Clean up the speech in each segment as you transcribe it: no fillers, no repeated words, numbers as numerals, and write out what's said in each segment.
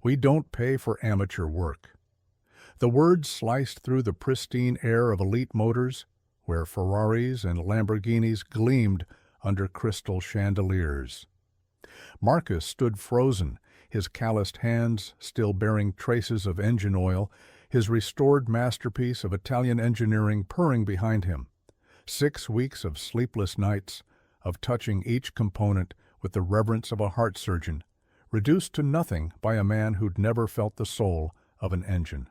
"We don't pay for amateur work." The words sliced through the pristine air of Elite Motors, where Ferraris and Lamborghinis gleamed under crystal chandeliers. Marcus stood frozen, his calloused hands still bearing traces of engine oil, his restored masterpiece of Italian engineering purring behind him. 6 weeks of sleepless nights, of touching each component with the reverence of a heart surgeon, reduced to nothing by a man who'd never felt the soul of an engine.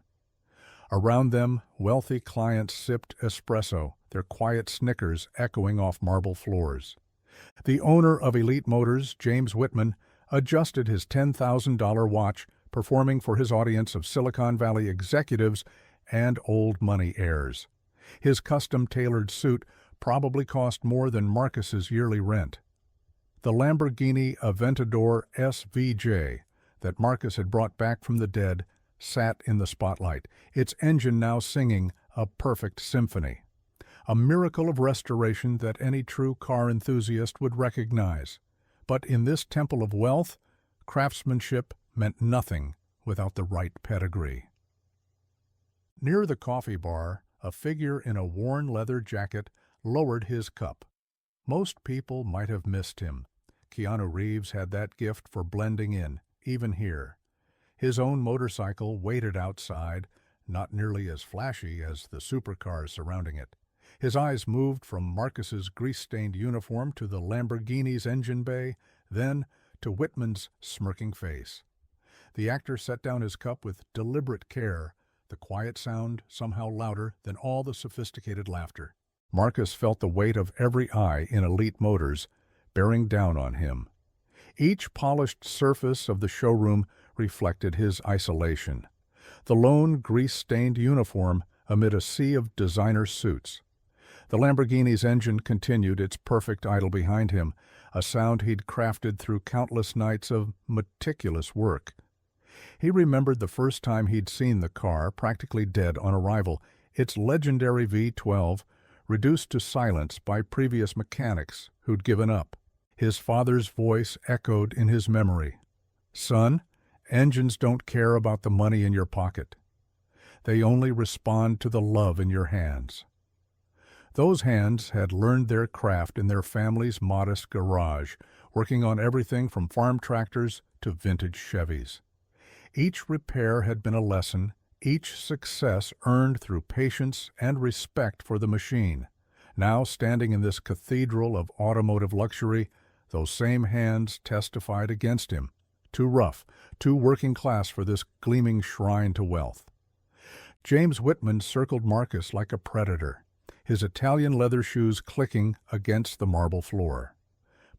Around them, wealthy clients sipped espresso, their quiet snickers echoing off marble floors. The owner of Elite Motors, James Whitman, adjusted his $10,000 watch, performing for his audience of Silicon Valley executives and old money heirs. His custom-tailored suit probably cost more than Marcus's yearly rent. The Lamborghini Aventador SVJ that Marcus had brought back from the dead sat in the spotlight, its engine now singing a perfect symphony. A miracle of restoration that any true car enthusiast would recognize. But in this temple of wealth, craftsmanship meant nothing without the right pedigree. Near the coffee bar, a figure in a worn leather jacket lowered his cup. Most people might have missed him. Keanu Reeves had that gift for blending in, even here. His own motorcycle waited outside, not nearly as flashy as the supercars surrounding it. His eyes moved from Marcus's grease-stained uniform to the Lamborghini's engine bay, then to Whitman's smirking face. The actor set down his cup with deliberate care, the quiet sound somehow louder than all the sophisticated laughter. Marcus felt the weight of every eye in Elite Motors bearing down on him. Each polished surface of the showroom reflected his isolation. The lone grease-stained uniform amid a sea of designer suits. The Lamborghini's engine continued its perfect idle behind him, a sound he'd crafted through countless nights of meticulous work. He remembered the first time he'd seen the car, practically dead on arrival, its legendary V12, reduced to silence by previous mechanics who'd given up. His father's voice echoed in his memory. "Son, engines don't care about the money in your pocket. They only respond to the love in your hands." Those hands had learned their craft in their family's modest garage, working on everything from farm tractors to vintage Chevys. Each repair had been a lesson, each success earned through patience and respect for the machine. Now, standing in this cathedral of automotive luxury, those same hands testified against him. Too rough, too working class for this gleaming shrine to wealth. James Whitman circled Marcus like a predator, his Italian leather shoes clicking against the marble floor.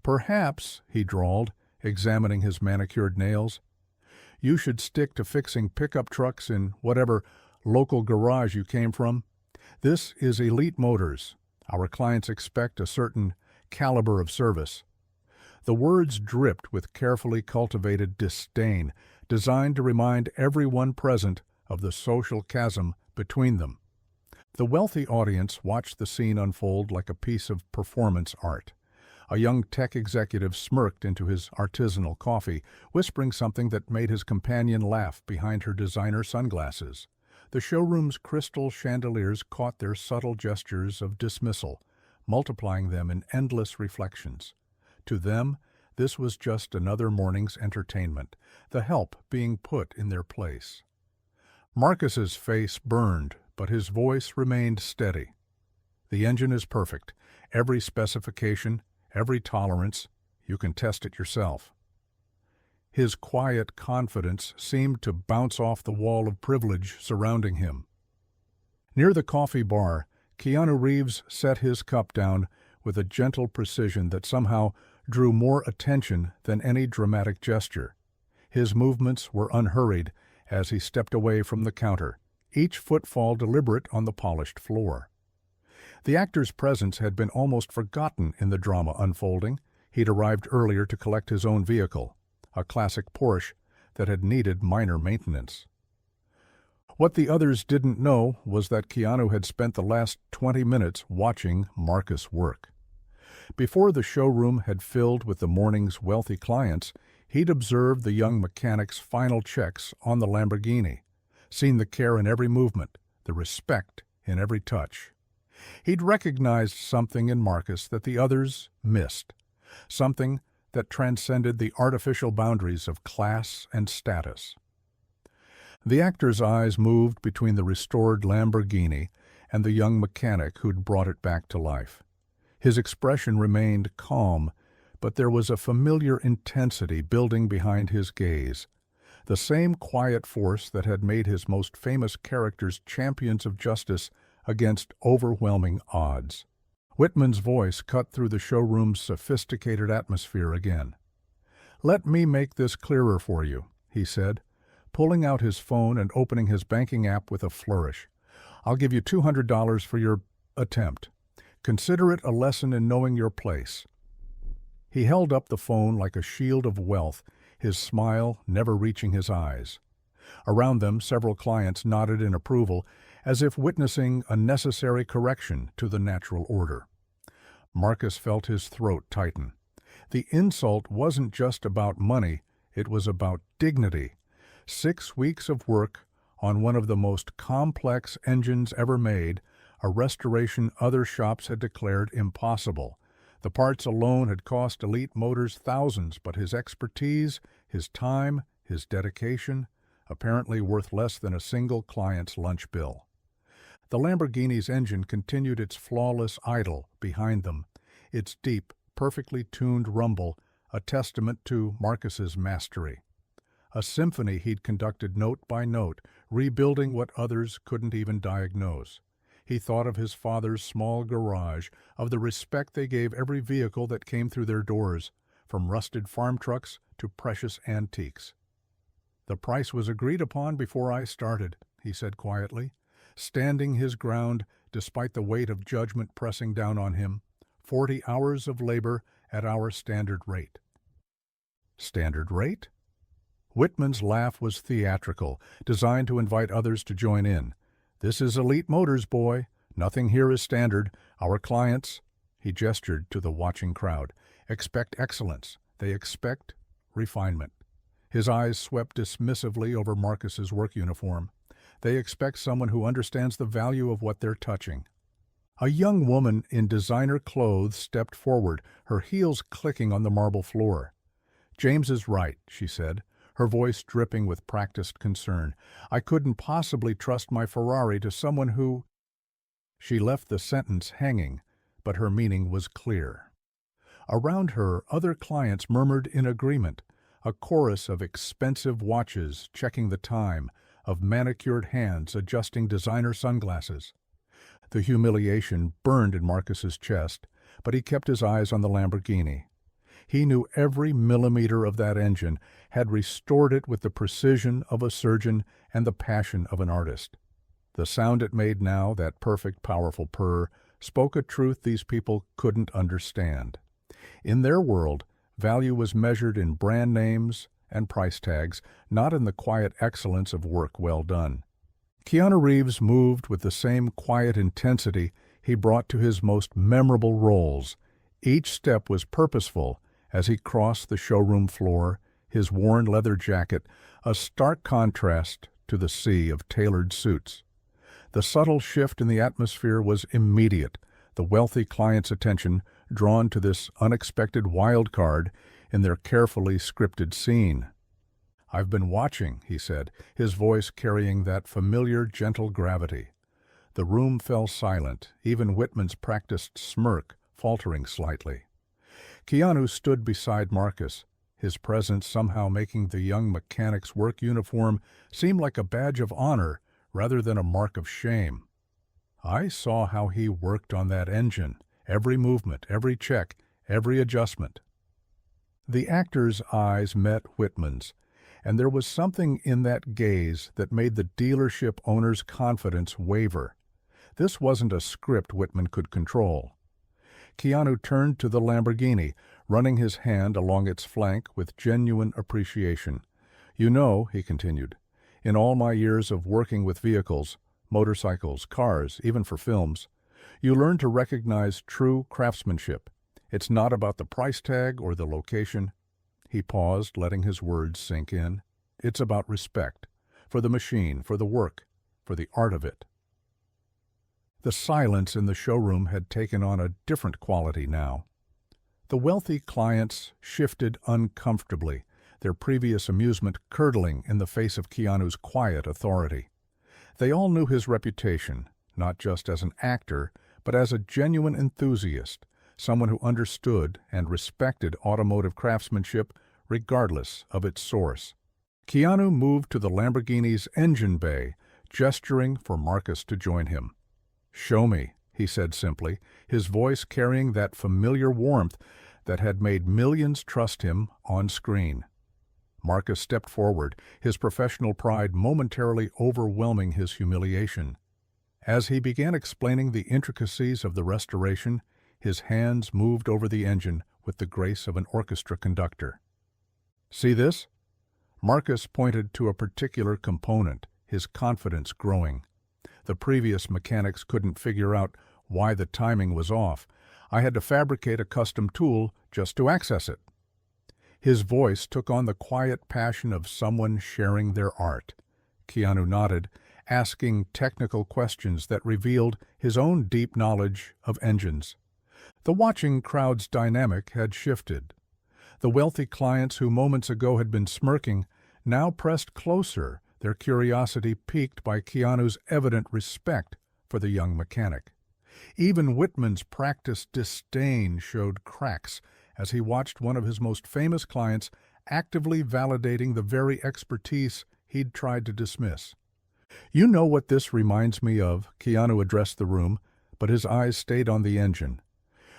"Perhaps," he drawled, examining his manicured nails, "you should stick to fixing pickup trucks in whatever local garage you came from. This is Elite Motors. Our clients expect a certain caliber of service." The words dripped with carefully cultivated disdain, designed to remind everyone present of the social chasm between them. The wealthy audience watched the scene unfold like a piece of performance art. A young tech executive smirked into his artisanal coffee, whispering something that made his companion laugh behind her designer sunglasses. The showroom's crystal chandeliers caught their subtle gestures of dismissal, multiplying them in endless reflections. To them, this was just another morning's entertainment, the help being put in their place. Marcus's face burned, but his voice remained steady. "The engine is perfect. Every specification, every tolerance, you can test it yourself." His quiet confidence seemed to bounce off the wall of privilege surrounding him. Near the coffee bar, Keanu Reeves set his cup down with a gentle precision that somehow drew more attention than any dramatic gesture. His movements were unhurried as he stepped away from the counter, each footfall deliberate on the polished floor. The actor's presence had been almost forgotten in the drama unfolding. He'd arrived earlier to collect his own vehicle, a classic Porsche that had needed minor maintenance. What the others didn't know was that Keanu had spent the last 20 minutes watching Marcus work. Before the showroom had filled with the morning's wealthy clients, He'd observed the young mechanic's final checks on the Lamborghini, seen the care in every movement, the respect in every touch. He'd recognized something in Marcus that the others missed, something that transcended the artificial boundaries of class and status. The actor's eyes moved between the restored Lamborghini and the young mechanic who'd brought it back to life. His expression remained calm, but there was a familiar intensity building behind his gaze, the same quiet force that had made his most famous characters champions of justice against overwhelming odds. Whitman's voice cut through the showroom's sophisticated atmosphere again. "Let me make this clearer for you," he said, pulling out his phone and opening his banking app with a flourish. "I'll give you $200 for your attempt. Consider it a lesson in knowing your place." He held up the phone like a shield of wealth, his smile never reaching his eyes. Around them, several clients nodded in approval, as if witnessing a necessary correction to the natural order. Marcus felt his throat tighten. The insult wasn't just about money, it was about dignity. 6 weeks of work on one of the most complex engines ever made, a restoration other shops had declared impossible. The parts alone had cost Elite Motors thousands, but his expertise, his time, his dedication, apparently worth less than a single client's lunch bill. The Lamborghini's engine continued its flawless idle behind them, its deep, perfectly tuned rumble a testament to Marcus's mastery. A symphony he'd conducted note by note, rebuilding what others couldn't even diagnose. He thought of his father's small garage, of the respect they gave every vehicle that came through their doors, from rusted farm trucks to precious antiques. "The price was agreed upon before I started," he said quietly, standing his ground despite the weight of judgment pressing down on him. 40 hours of labor at our standard rate." Standard rate? Whitman's laugh was theatrical, designed to invite others to join in. "This is Elite Motors, boy. Nothing here is standard. Our clients," he gestured to the watching crowd, "expect excellence. They expect refinement." His eyes swept dismissively over Marcus's work uniform. "They expect someone who understands the value of what they're touching." A young woman in designer clothes stepped forward, her heels clicking on the marble floor. "James is right," she said, her voice dripping with practiced concern. "I couldn't possibly trust my Ferrari to someone who—" She left the sentence hanging, but her meaning was clear. Around her, other clients murmured in agreement, a chorus of expensive watches checking the time, of manicured hands adjusting designer sunglasses. The humiliation burned in Marcus's chest, but he kept his eyes on the Lamborghini. He knew every millimeter of that engine, had restored it with the precision of a surgeon and the passion of an artist. The sound it made now, that perfect, powerful purr, spoke a truth these people couldn't understand. In their world, value was measured in brand names and price tags, not in the quiet excellence of work well done. Keanu Reeves moved with the same quiet intensity he brought to his most memorable roles. Each step was purposeful as he crossed the showroom floor, his worn leather jacket a stark contrast to the sea of tailored suits. The subtle shift in the atmosphere was immediate, the wealthy client's attention drawn to this unexpected wild card in their carefully scripted scene. "I've been watching," he said, his voice carrying that familiar, gentle gravity. The room fell silent, even Whitman's practiced smirk faltering slightly. Keanu stood beside Marcus, his presence somehow making the young mechanic's work uniform seem like a badge of honor rather than a mark of shame. "I saw how he worked on that engine, every movement, every check, every adjustment." The actor's eyes met Whitman's, and there was something in that gaze that made the dealership owner's confidence waver. This wasn't a script Whitman could control. Keanu turned to the Lamborghini, running his hand along its flank with genuine appreciation. "You know," he continued, "in all my years of working with vehicles, motorcycles, cars, even for films, you learn to recognize true craftsmanship. It's not about the price tag or the location. He paused, letting his words sink in. It's about respect. For the machine, for the work, for the art of it. The silence in the showroom had taken on a different quality now. The wealthy clients shifted uncomfortably, their previous amusement curdling in the face of Keanu's quiet authority. They all knew his reputation, not just as an actor, but as a genuine enthusiast, someone who understood and respected automotive craftsmanship regardless of its source. Keanu moved to the Lamborghini's engine bay, gesturing for Marcus to join him. "Show me," he said simply, his voice carrying that familiar warmth that had made millions trust him on screen. Marcus stepped forward, his professional pride momentarily overwhelming his humiliation. As he began explaining the intricacies of the restoration, his hands moved over the engine with the grace of an orchestra conductor. "See this?" Marcus pointed to a particular component, his confidence growing. "The previous mechanics couldn't figure out why the timing was off. I had to fabricate a custom tool just to access it." His voice took on the quiet passion of someone sharing their art. Keanu nodded, asking technical questions that revealed his own deep knowledge of engines. The watching crowd's dynamic had shifted. The wealthy clients who moments ago had been smirking now pressed closer, their curiosity piqued by Keanu's evident respect for the young mechanic. Even Whitman's practiced disdain showed cracks as he watched one of his most famous clients actively validating the very expertise he'd tried to dismiss. "You know what this reminds me of?" Keanu addressed the room, but his eyes stayed on the engine.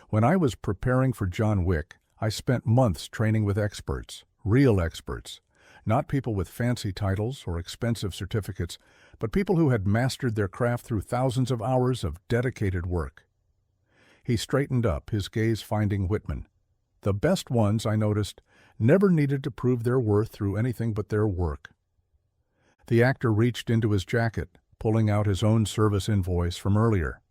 "When I was preparing for John Wick, I spent months training with experts, real experts. Not people with fancy titles or expensive certificates, but people who had mastered their craft through thousands of hours of dedicated work." He straightened up, his gaze finding Whitman. "The best ones, I noticed, never needed to prove their worth through anything but their work." The actor reached into his jacket, pulling out his own service invoice from earlier.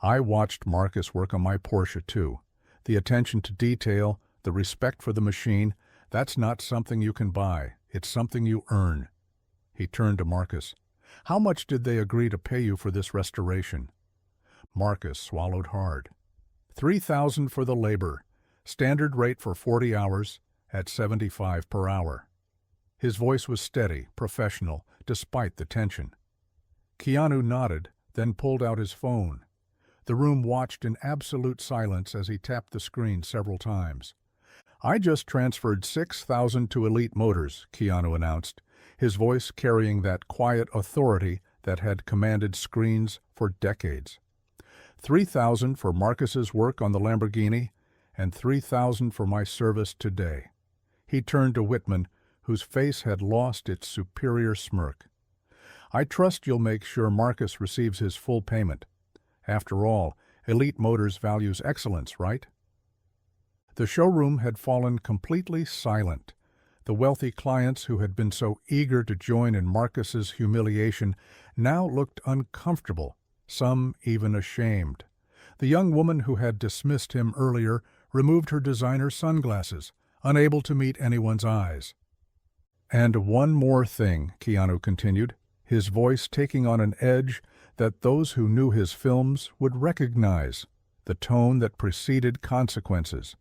"I watched Marcus work on my Porsche too. The attention to detail, the respect for the machine, that's not something you can buy. It's something you earn." He turned to Marcus. "How much did they agree to pay you for this restoration?" Marcus swallowed hard. $3,000 for the labor. Standard rate for 40 hours at $75 per hour. His voice was steady, professional, despite the tension. Keanu nodded, then pulled out his phone. The room watched in absolute silence as he tapped the screen several times. "I just transferred $6,000 to Elite Motors," Keanu announced, his voice carrying that quiet authority that had commanded screens for decades. $3,000 for Marcus's work on the Lamborghini, and $3,000 for my service today." He turned to Whitman, whose face had lost its superior smirk. "I trust you'll make sure Marcus receives his full payment. After all, Elite Motors values excellence, right?" The showroom had fallen completely silent. The wealthy clients who had been so eager to join in Marcus's humiliation now looked uncomfortable, some even ashamed. The young woman who had dismissed him earlier removed her designer sunglasses, unable to meet anyone's eyes. "And one more thing," Keanu continued, his voice taking on an edge that those who knew his films would recognize, the tone that preceded consequences.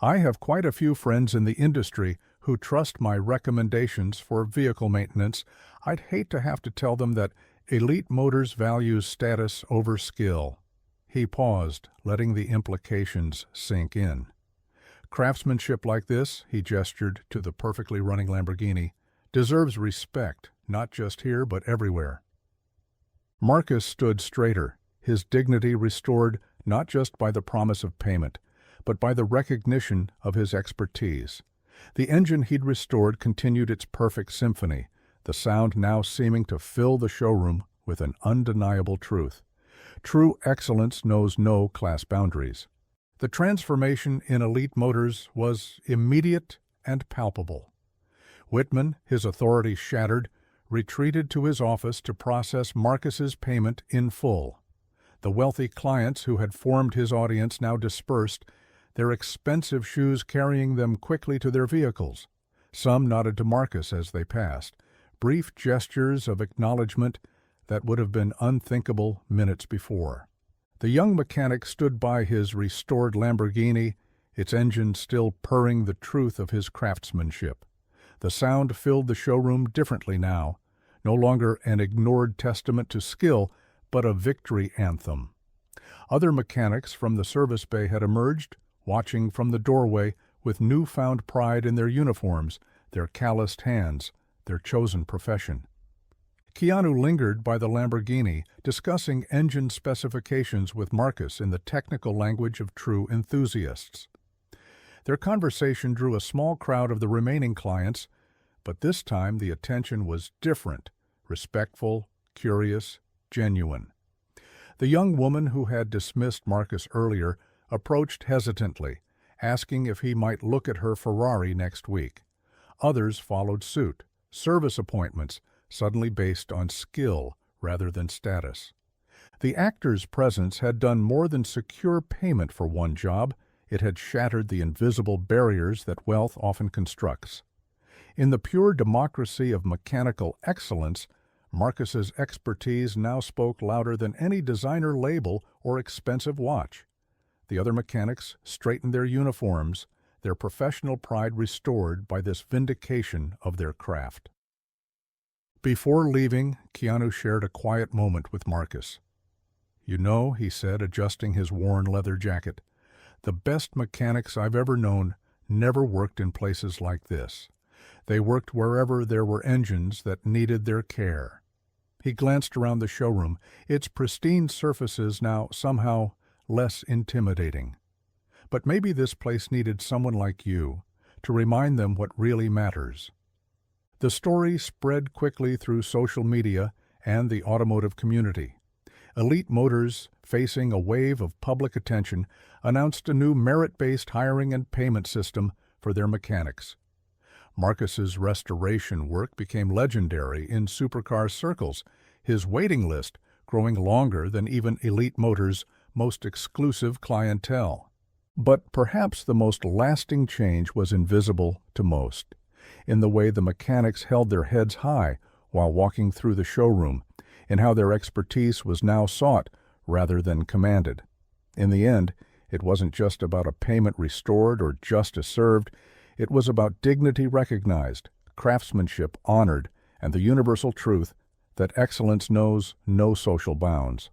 "I have quite a few friends in the industry who trust my recommendations for vehicle maintenance. I'd hate to have to tell them that Elite Motors values status over skill." He paused, letting the implications sink in. "Craftsmanship like this," he gestured to the perfectly running Lamborghini, "deserves respect, not just here but everywhere." Marcus stood straighter, his dignity restored not just by the promise of payment, but by the recognition of his expertise. The engine he'd restored continued its perfect symphony, the sound now seeming to fill the showroom with an undeniable truth. True excellence knows no class boundaries. The transformation in Elite Motors was immediate and palpable. Whitman, his authority shattered, retreated to his office to process Marcus's payment in full. The wealthy clients who had formed his audience now dispersed, their expensive shoes carrying them quickly to their vehicles. Some nodded to Marcus as they passed, brief gestures of acknowledgement that would have been unthinkable minutes before. The young mechanic stood by his restored Lamborghini, its engine still purring the truth of his craftsmanship. The sound filled the showroom differently now, no longer an ignored testament to skill, but a victory anthem. Other mechanics from the service bay had emerged, watching from the doorway with newfound pride in their uniforms, their calloused hands, their chosen profession. Keanu lingered by the Lamborghini, discussing engine specifications with Marcus in the technical language of true enthusiasts. Their conversation drew a small crowd of the remaining clients, but this time the attention was different, respectful, curious, genuine. The young woman who had dismissed Marcus earlier approached hesitantly, asking if he might look at her Ferrari next week. Others followed suit, service appointments, suddenly based on skill rather than status. The actor's presence had done more than secure payment for one job. It had shattered the invisible barriers that wealth often constructs. In the pure democracy of mechanical excellence, Marcus's expertise now spoke louder than any designer label or expensive watch. The other mechanics straightened their uniforms, their professional pride restored by this vindication of their craft. Before leaving, Keanu shared a quiet moment with Marcus. "You know," he said, adjusting his worn leather jacket, "the best mechanics I've ever known never worked in places like this. They worked wherever there were engines that needed their care." He glanced around the showroom, its pristine surfaces now somehow less intimidating. But maybe this place needed someone like you to remind them what really matters. The story spread quickly through social media and the automotive community. Elite Motors, facing a wave of public attention, announced a new merit-based hiring and payment system for their mechanics. Marcus's restoration work became legendary in supercar circles, his waiting list growing longer than even Elite Motors' most exclusive clientele. But perhaps the most lasting change was invisible to most, in the way the mechanics held their heads high while walking through the showroom, and how their expertise was now sought rather than commanded. In the end, it wasn't just about a payment restored or justice served. It was about dignity recognized, craftsmanship honored, and the universal truth that excellence knows no social bounds.